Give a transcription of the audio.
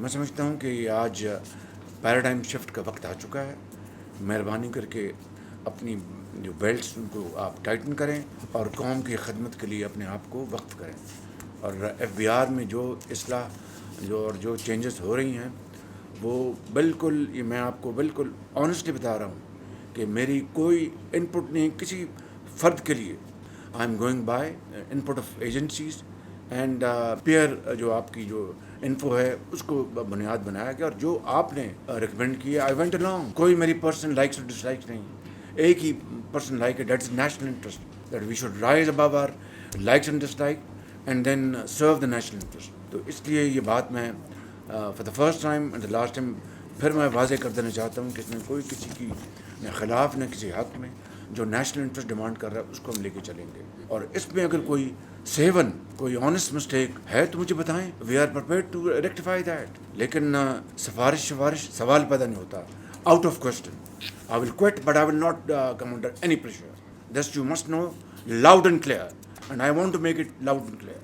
میں سمجھتا ہوں کہ آج پیراڈائم شفٹ کا وقت آ چکا ہے. مہربانی کر کے اپنی جو بیلٹس ان کو آپ ٹائٹن کریں اور قوم کی خدمت کے لیے اپنے آپ کو وقف کریں. اور ایف بی آر میں جو اصلاح جو چینجز ہو رہی ہیں وہ بالکل، یہ میں آپ کو بالکل آنیسٹلی بتا رہا ہوں کہ میری کوئی ان پٹ نہیں کسی فرد کے لیے. I am going by input of agencies and peer جو آپ کی جو انفو ہے اس کو بنیاد بنایا گیا اور جو آپ نے ریکمینڈ کیا آئی وینٹ along. کوئی میری پرسنل لائکس اور ڈس لائکس نہیں. ایک ہی پرسن لائک ہے، that is national interest, that we should rise above our likes and dislike and then serve the national interest. تو اس لیے یہ بات میں for the first time and the last time پھر میں واضح کر دینا چاہتا ہوں کہ اس میں کوئی کسی کی نہ خلاف نہ کسی حق میں. جو نیشنل انٹرسٹ ڈیمانڈ کر رہا ہے اس کو ہم لے کے چلیں گے، اور اس میں اگر کوئی سیون کوئی آنیسٹ مسٹیک ہے تو مجھے بتائیں. We are prepared to rectify that. لیکن سفارش سوال پیدا نہیں ہوتا. Out of question. I will quit but I will not come under any pressure. This you must know loud and clear and I want to make it loud and clear.